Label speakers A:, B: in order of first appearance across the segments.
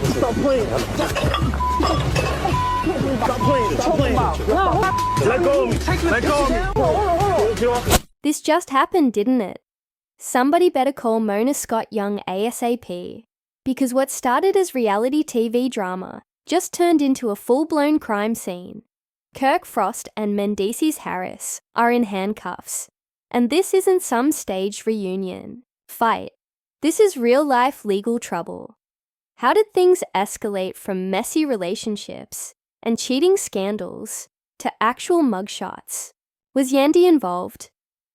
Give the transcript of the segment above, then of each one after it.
A: Stop playing. Let go of me. Let go of me.
B: This just happened, didn't it? Somebody better call Mona Scott Young ASAP, because what started as reality TV drama just turned into a full-blown crime scene. Kirk Frost and Mendeecees Harris are in handcuffs, and this isn't some staged reunion. Fight. This is real-life legal trouble. How did things escalate from messy relationships and cheating scandals to actual mugshots? Was Yandy involved?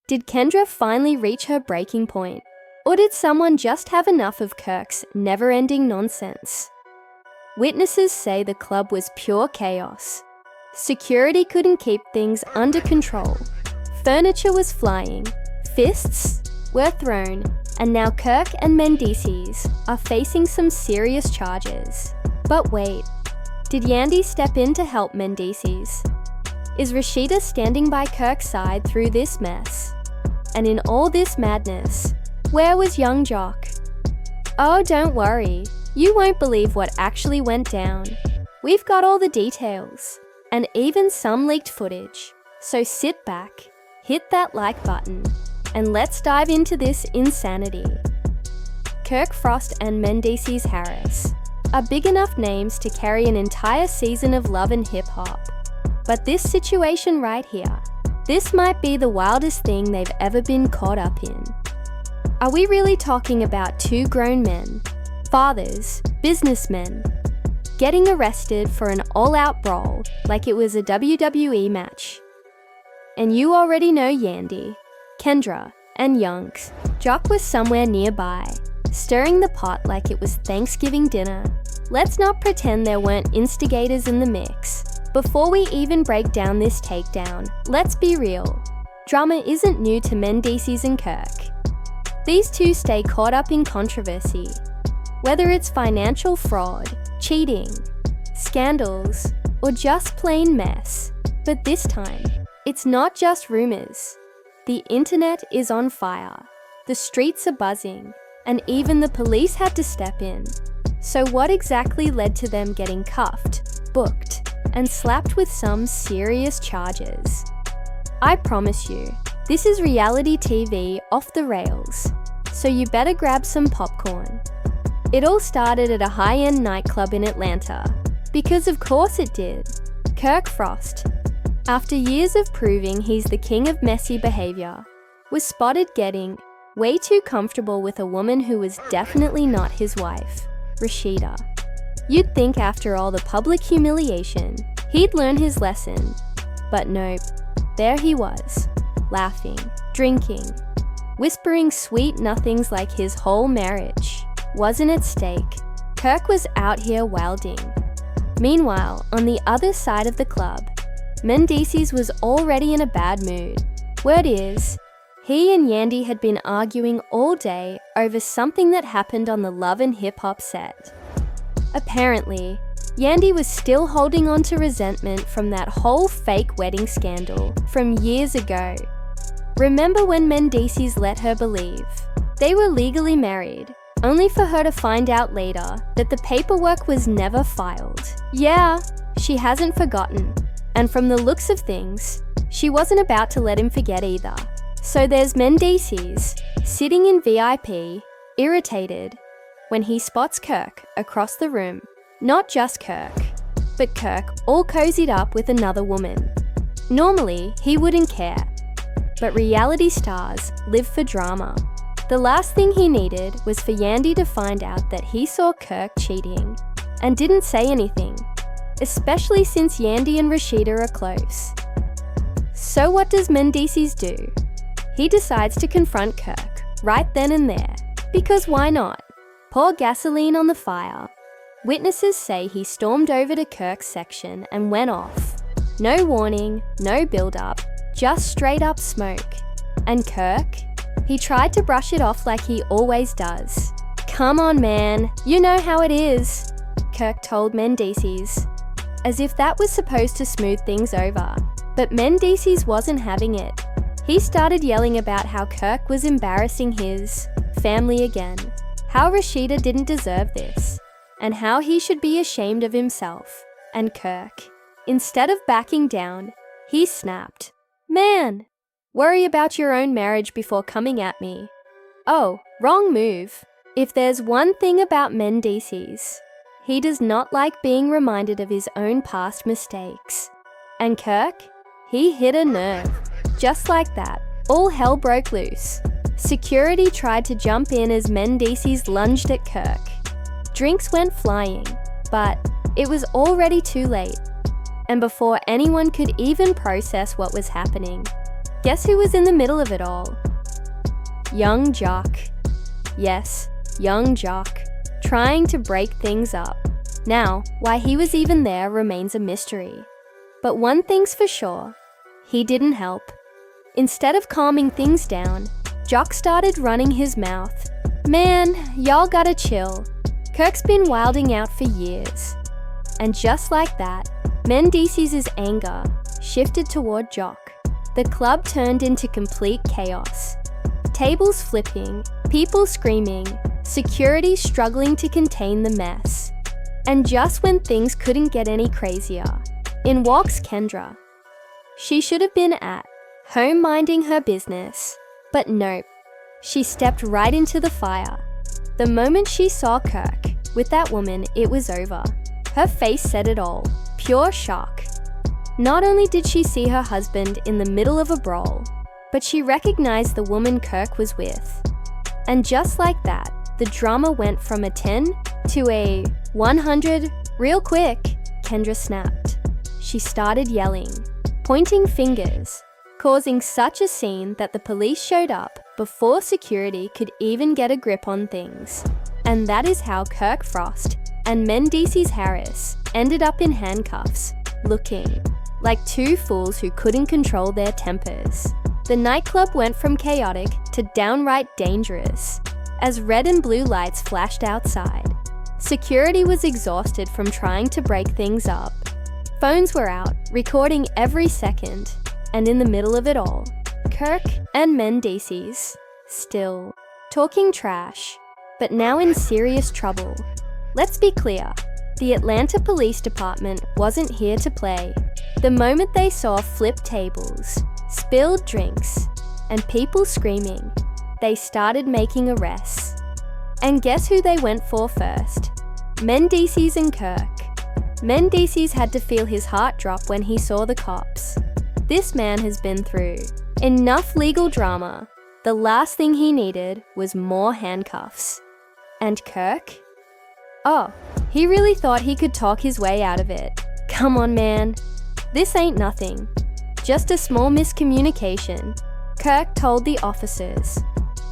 B: Did Kendra finally reach her breaking point? Or did someone just have enough of Kirk's never-ending nonsense? Witnesses say the club was pure chaos. Security couldn't keep things under control. Furniture was flying, fists were thrown, and now Kirk and Mendeecees are facing some serious charges. But wait, did Yandy step in to help Mendeecees? Is Rashida standing by Kirk's side through this mess? And in all this madness, where was young Jock? Oh, don't worry, you won't believe what actually went down. We've got all the details, and even some leaked footage. So sit back, hit that like button, and let's dive into this insanity. Kirk Frost and Mendeecees Harris are big enough names to carry an entire season of love and hip-hop. But this situation right here, this might be the wildest thing they've ever been caught up in. Are we really talking about two grown men, fathers, businessmen, getting arrested for an all-out brawl like it was a WWE match? And you already know Yandy, Kendra, and Youngs. Jock was somewhere nearby, stirring the pot like it was Thanksgiving dinner. Let's not pretend there weren't instigators in the mix. Before we even break down this takedown, let's be real. Drama isn't new to Mendeecees and Kirk. These two stay caught up in controversy. Whether it's financial fraud, cheating, scandals, or just plain mess. But this time, it's not just rumors. The internet is on fire. The streets are buzzing, and even the police had to step in. So what exactly led to them getting cuffed, booked, and slapped with some serious charges? I promise you, this is reality TV off the rails, so you better grab some popcorn. It all started at a high-end nightclub in Atlanta, because of course it did. Kirk Frost, after years of proving he's the king of messy behavior, was spotted getting way too comfortable with a woman who was definitely not his wife, Rashida. You'd think after all the public humiliation, he'd learn his lesson. But nope, there he was, laughing, drinking, whispering sweet nothings like his whole marriage wasn't at stake. Kirk was out here wilding. Meanwhile, on the other side of the club, Mendeecees was already in a bad mood. Word is, he and Yandy had been arguing all day over something that happened on the Love and Hip Hop set. Apparently, Yandy was still holding on to resentment from that whole fake wedding scandal from years ago. Remember when Mendeecees let her believe they were legally married, only for her to find out later that the paperwork was never filed? Yeah, she hasn't forgotten, and from the looks of things, she wasn't about to let him forget either. So there's Mendeecees sitting in VIP, irritated, when he spots Kirk across the room. Not just Kirk, but Kirk all cozied up with another woman. Normally, he wouldn't care, but reality stars live for drama. The last thing he needed was for Yandy to find out that he saw Kirk cheating and didn't say anything, especially since Yandy and Rashida are close. So what does Mendeecees do? He decides to confront Kirk right then and there, because why not? Pour gasoline on the fire. Witnesses say he stormed over to Kirk's section and went off. No warning, no build-up, just straight up smoke. And Kirk? He tried to brush it off like he always does. Come on, man, you know how it is, Kirk told Mendeecees, as if that was supposed to smooth things over. But Mendeecees wasn't having it. He started yelling about how Kirk was embarrassing his family again, how Rashida didn't deserve this, and how he should be ashamed of himself. And Kirk, instead of backing down, he snapped, "Man, worry about your own marriage before coming at me." Oh, wrong move. If there's one thing about Mendeecees, he does not like being reminded of his own past mistakes. And Kirk, he hit a nerve. Just like that, all hell broke loose. Security tried to jump in as Mendeecees lunged at Kirk. Drinks went flying, but it was already too late. And before anyone could even process what was happening, guess who was in the middle of it all? Young Jock. Yes, young Jock, trying to break things up. Now, why he was even there remains a mystery. But one thing's for sure, he didn't help. Instead of calming things down, Jock started running his mouth. "Man, y'all gotta chill. Kirk's been wilding out for years." And just like that, Mendeecees' anger shifted toward Jock. The club turned into complete chaos. Tables flipping, people screaming, security struggling to contain the mess. And just when things couldn't get any crazier, in walks Kendra. She should have been at home minding her business, but nope. She stepped right into the fire. The moment she saw Kirk with that woman, it was over. Her face said it all, pure shock. Not only did she see her husband in the middle of a brawl, but she recognized the woman Kirk was with. And just like that, the drama went from a 10 to a 100 real quick. Kendra snapped. She started yelling, pointing fingers, causing such a scene that the police showed up before security could even get a grip on things. And that is how Kirk Frost and Mendeecees Harris ended up in handcuffs, looking like two fools who couldn't control their tempers. The nightclub went from chaotic to downright dangerous as red and blue lights flashed outside. Security was exhausted from trying to break things up. Phones were out, recording every second, and in the middle of it all, Kirk and Mendeecees, still talking trash, but now in serious trouble. Let's be clear, the Atlanta Police Department wasn't here to play. The moment they saw flipped tables, spilled drinks, and people screaming, they started making arrests. And guess who they went for first? Mendeecees and Kirk. Mendeecees had to feel his heart drop when he saw the cops. This man has been through enough legal drama. The last thing he needed was more handcuffs. And Kirk? Oh, he really thought he could talk his way out of it. Come on, man. This ain't nothing. Just a small miscommunication, Kirk told the officers.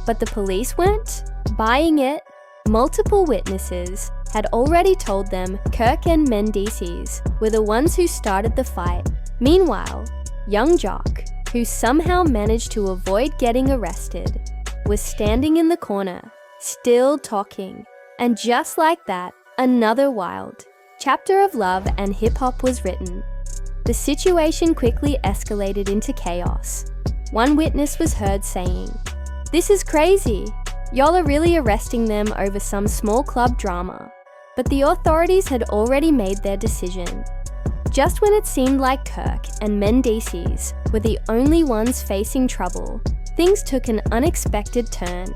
B: But the police weren't buying it. Multiple witnesses had already told them Kirk and Mendeecees were the ones who started the fight. Meanwhile, young Jock, who somehow managed to avoid getting arrested, was standing in the corner, still talking. And just like that, another wild chapter of love and hip-hop was written. The situation quickly escalated into chaos. One witness was heard saying, "This is crazy. Y'all are really arresting them over some small club drama." But the authorities had already made their decision. Just when it seemed like Kirk and Mendeecees were the only ones facing trouble, things took an unexpected turn.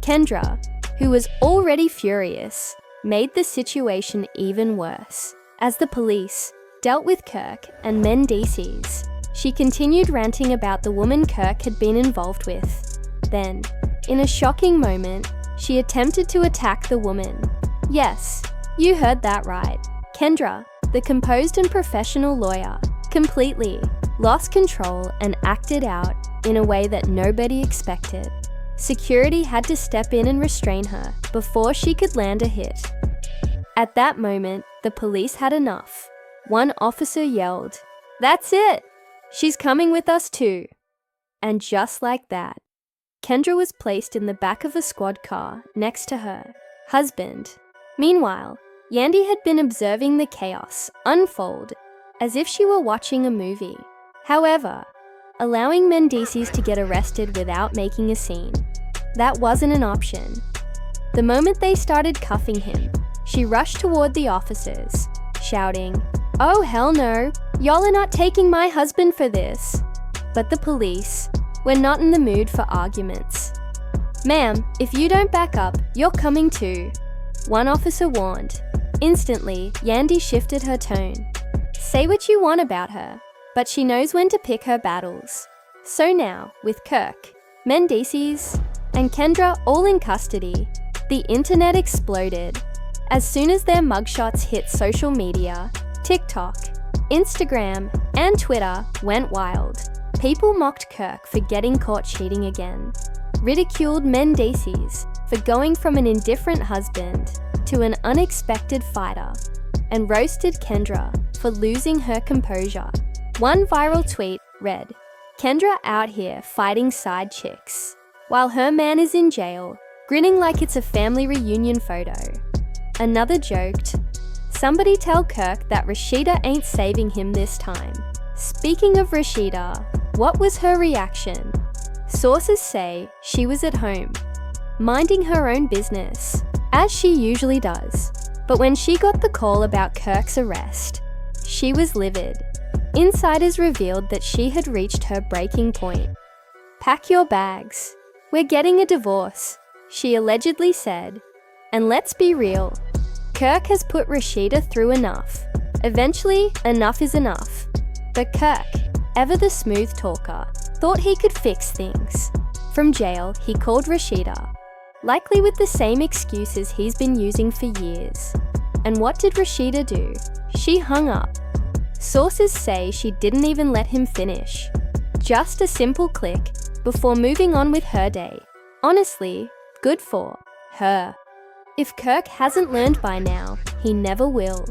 B: Kendra, who was already furious, made the situation even worse. As the police dealt with Kirk and Mendeecees, she continued ranting about the woman Kirk had been involved with. Then, in a shocking moment, she attempted to attack the woman. Yes, you heard that right. Kendra, the composed and professional lawyer, completely lost control and acted out in a way that nobody expected. Security had to step in and restrain her before she could land a hit. At that moment, the police had enough. One officer yelled, "That's it! She's coming with us too." And just like that, Kendra was placed in the back of a squad car next to her husband. Meanwhile, Yandy had been observing the chaos unfold as if she were watching a movie. However, allowing Mendeecees to get arrested without making a scene. that wasn't an option. The moment they started cuffing him, she rushed toward the officers, shouting, "Oh hell no, y'all are not taking my husband for this." But the police were not in the mood for arguments. "Ma'am, if you don't back up, you're coming too," one officer warned. Instantly, Yandy shifted her tone. Say what you want about her, but she knows when to pick her battles. So now, with Kirk, Mendeecees, and Kendra all in custody, the internet exploded. As soon as their mugshots hit social media, TikTok, Instagram, and Twitter went wild. People mocked Kirk for getting caught cheating again, ridiculed Mendeecees for going from an indifferent husband to an unexpected fighter, and roasted Kendra for losing her composure. One viral tweet read, "Kendra out here fighting side chicks, while her man is in jail, grinning like it's a family reunion photo." Another joked, "Somebody tell Kirk that Rashida ain't saving him this time." Speaking of Rashida, what was her reaction? Sources say she was at home, minding her own business, as she usually does. But when she got the call about Kirk's arrest, she was livid. Insiders revealed that she had reached her breaking point. "Pack your bags. We're getting a divorce," she allegedly said. And let's be real, Kirk has put Rashida through enough. Eventually, enough is enough. But Kirk, ever the smooth talker, thought he could fix things. From jail, he called Rashida, likely with the same excuses he's been using for years. And what did Rashida do? She hung up. Sources say she didn't even let him finish. Just a simple click before moving on with her day. Honestly, good for her. If Kirk hasn't learned by now, he never will.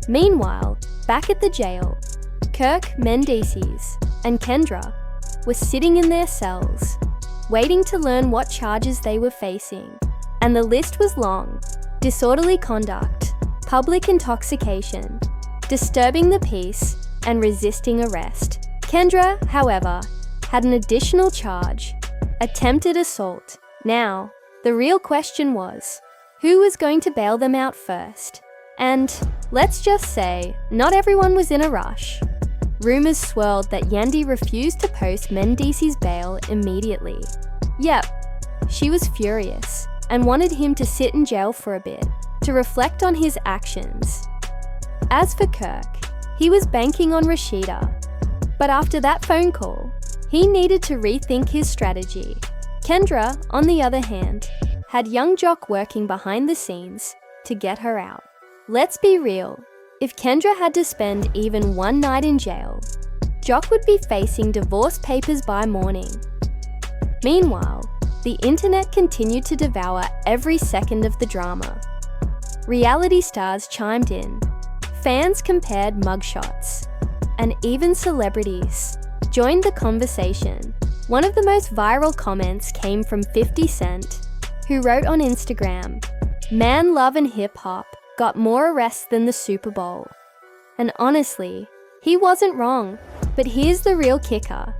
B: Meanwhile, back at the jail, Kirk, Mendeecees, and Kendra were sitting in their cells, waiting to learn what charges they were facing. And the list was long: disorderly conduct, public intoxication, disturbing the peace, and resisting arrest. Kendra, however, had an additional charge: attempted assault. Now, the real question was, who was going to bail them out first? And let's just say, not everyone was in a rush. Rumors swirled that Yandy refused to post Mendeecees' bail immediately. Yep, she was furious and wanted him to sit in jail for a bit to reflect on his actions. As for Kirk, he was banking on Rashida. But after that phone call, he needed to rethink his strategy. Kendra, on the other hand, had young Jock working behind the scenes to get her out. Let's be real, if Kendra had to spend even one night in jail, Jock would be facing divorce papers by morning. Meanwhile, the internet continued to devour every second of the drama. Reality stars chimed in, fans compared mugshots, and even celebrities joined the conversation. One of the most viral comments came from 50 Cent, who wrote on Instagram, "Man, love and hip-hop got more arrests than the Super Bowl." And honestly, he wasn't wrong. But here's the real kicker.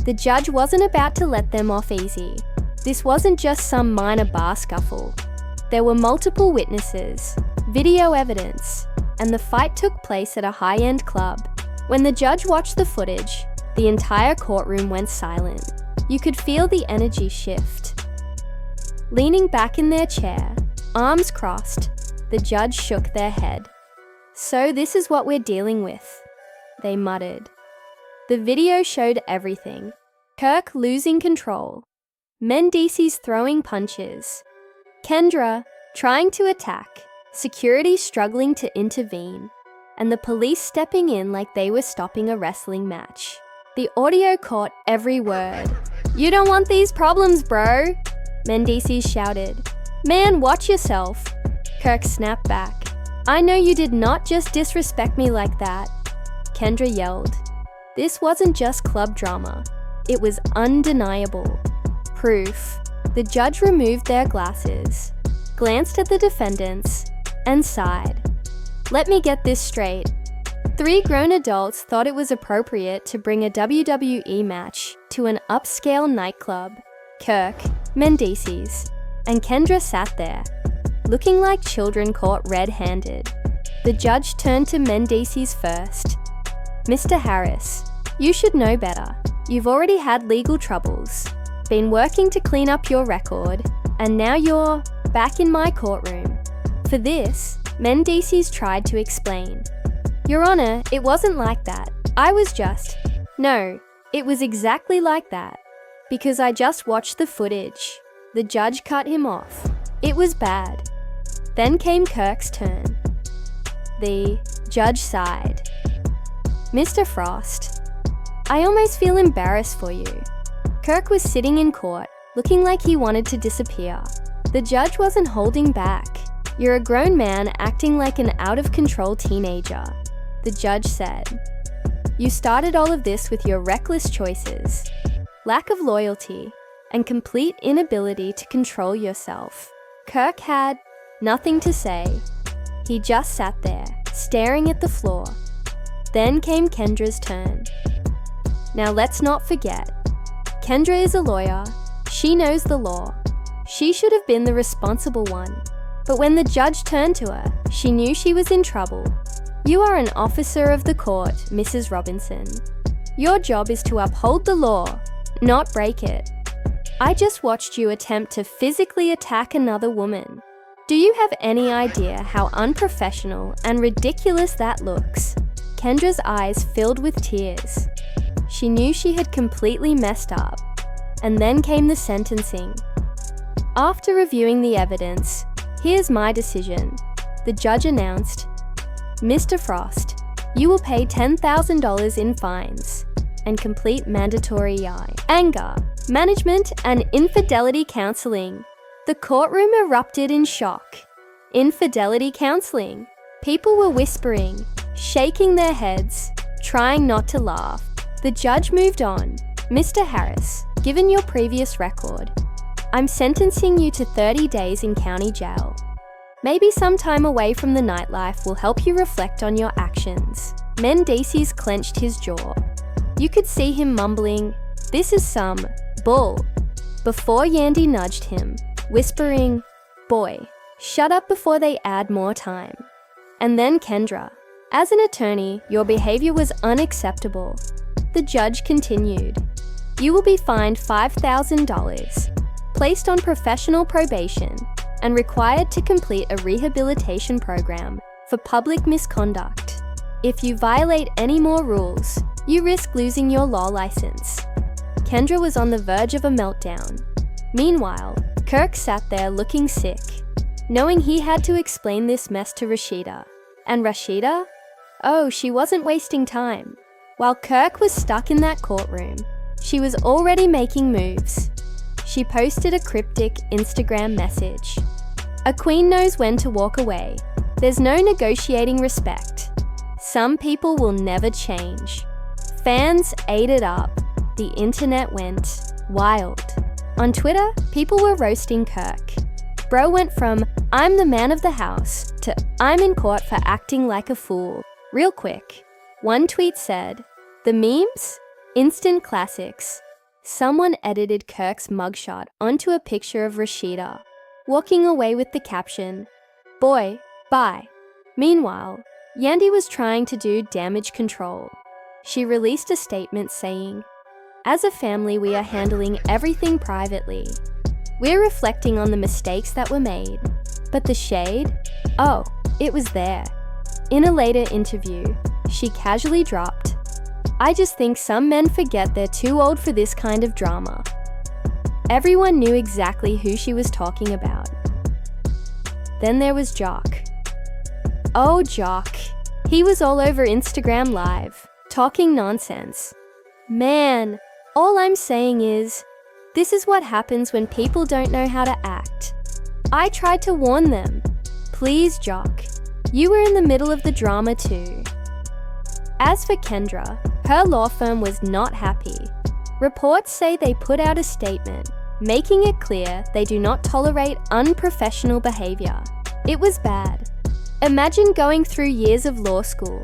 B: The judge wasn't about to let them off easy. This wasn't just some minor bar scuffle. There were multiple witnesses, video evidence, and the fight took place at a high-end club. When the judge watched the footage, the entire courtroom went silent. You could feel the energy shift. Leaning back in their chair, arms crossed, the judge shook their head. "So this is what we're dealing with," they muttered. The video showed everything. Kirk losing control, Mendeecees throwing punches, Kendra trying to attack, security struggling to intervene, and the police stepping in like they were stopping a wrestling match. The audio caught every word. "You don't want these problems, bro," Mendeecees shouted. "Man, watch yourself." Kirk snapped back. "I know you did not just disrespect me like that," Kendra yelled. This wasn't just club drama. It was undeniable. Proof. The judge removed their glasses, glanced at the defendants, and sighed. "Let me get this straight. 3 grown adults thought it was appropriate to bring a WWE match to an upscale nightclub, Kirk, Mendeecees, and Kendra sat there, looking like children caught red-handed. The judge turned to Mendeecees first. Mr. Harris, you should know better. You've already had legal troubles, been working to clean up your record, and now you're back in my courtroom. For this, Mendeecees tried to explain. Your Honor, it wasn't like that. I was just... No, it was exactly like that. Because I just watched the footage. The judge cut him off. It was bad. Then came Kirk's turn. The judge sighed. Mr. Frost, I almost feel embarrassed for you. Kirk was sitting in court, looking like he wanted to disappear. The judge wasn't holding back. You're a grown man acting like an out-of-control teenager. The judge said, you started all of this with your reckless choices, lack of loyalty, and complete inability to control yourself. Kirk had nothing to say. He just sat there, staring at the floor. Then came Kendra's turn. Now let's not forget, Kendra is a lawyer. She knows the law. She should have been the responsible one. But when the judge turned to her, she knew she was in trouble. You are an officer of the court, Mrs. Robinson. Your job is to uphold the law, not break it. I just watched you attempt to physically attack another woman. Do you have any idea how unprofessional and ridiculous that looks? Kendra's eyes filled with tears. She knew she had completely messed up. And then came the sentencing. After reviewing the evidence, here's my decision, the judge announced. Mr. Frost, you will pay $10,000 in fines and complete mandatory anger management and infidelity counseling. The courtroom erupted in shock. Infidelity counseling. People were whispering, shaking their heads, trying not to laugh. The judge moved on. Mr. Harris, given your previous record, I'm sentencing you to 30 days in county jail. Maybe some time away from the nightlife will help you reflect on your actions. Mendeecees clenched his jaw. You could see him mumbling, this is some bull, before Yandy nudged him, whispering, boy, shut up before they add more time. And then Kendra, as an attorney, your behavior was unacceptable. The judge continued, you will be fined $5,000, placed on professional probation, and required to complete a rehabilitation program for public misconduct. If you violate any more rules, you risk losing your law license. Kendra was on the verge of a meltdown. Meanwhile, Kirk sat there looking sick, knowing he had to explain this mess to Rashida. And Rashida? Oh, she wasn't wasting time. While Kirk was stuck in that courtroom, she was already making moves. She posted a cryptic Instagram message. A queen knows when to walk away. There's no negotiating respect. Some people will never change. Fans ate it up. The internet went wild. On Twitter, people were roasting Kirk. Bro went from, I'm the man of the house, to I'm in court for acting like a fool. Real quick. One tweet said, the memes? Instant classics. Someone edited Kirk's mugshot onto a picture of Rashida, walking away with the caption, boy, bye. Meanwhile, Yandy was trying to do damage control. She released a statement saying, as a family, we are handling everything privately. We're reflecting on the mistakes that were made. But the shade? Oh, it was there. In a later interview, she casually dropped, I just think some men forget they're too old for this kind of drama. Everyone knew exactly who she was talking about. Then there was Jock. Oh, Jock. He was all over Instagram Live, talking nonsense. Man, all I'm saying is, this is what happens when people don't know how to act. I tried to warn them. Please, Jock. You were in the middle of the drama too. As for Kendra, her law firm was not happy. Reports say they put out a statement, making it clear they do not tolerate unprofessional behavior. It was bad. Imagine going through years of law school,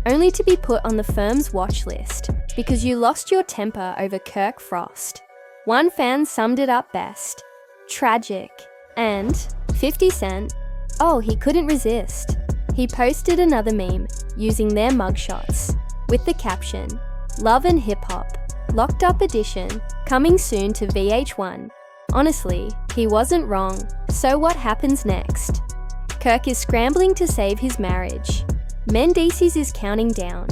B: only to be put on the firm's watch list because you lost your temper over Kirk Frost. One fan summed it up best. Tragic. And 50 Cent, oh, he couldn't resist. He posted another meme using their mugshots with the caption, "Love and Hip Hop, Locked Up Edition, coming soon to VH1. Honestly, he wasn't wrong. So what happens next? Kirk is scrambling to save his marriage. Mendeecees is counting down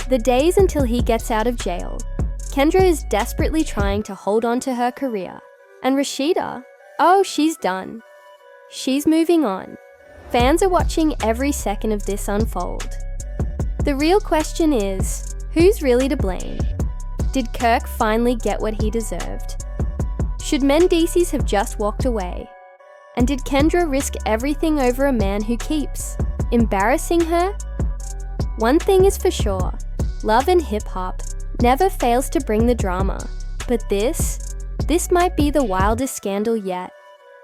B: the days until he gets out of jail. Kendra is desperately trying to hold on to her career. And Rashida, oh, she's done. She's moving on. Fans are watching every second of this unfold. The real question is, who's really to blame? Did Kirk finally get what he deserved? Should Mendeecees have just walked away? And did Kendra risk everything over a man who keeps embarrassing her? One thing is for sure, love and hip-hop never fails to bring the drama. But this might be the wildest scandal yet.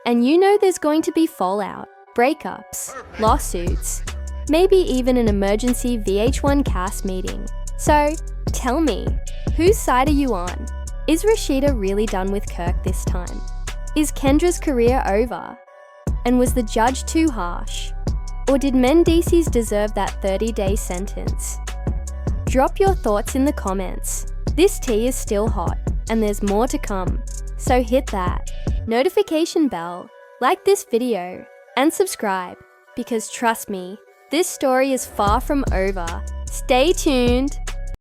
B: And you know there's going to be fallout, breakups, lawsuits, maybe even an emergency VH1 cast meeting. So, tell me, whose side are you on? Is Rashida really done with Kirk this time? Is Kendra's career over? And was the judge too harsh? Or did Mendeecees deserve that 30-day sentence? Drop your thoughts in the comments. This tea is still hot, and there's more to come. So hit that notification bell, like this video, and subscribe, because trust me, this story is far from over. Stay tuned!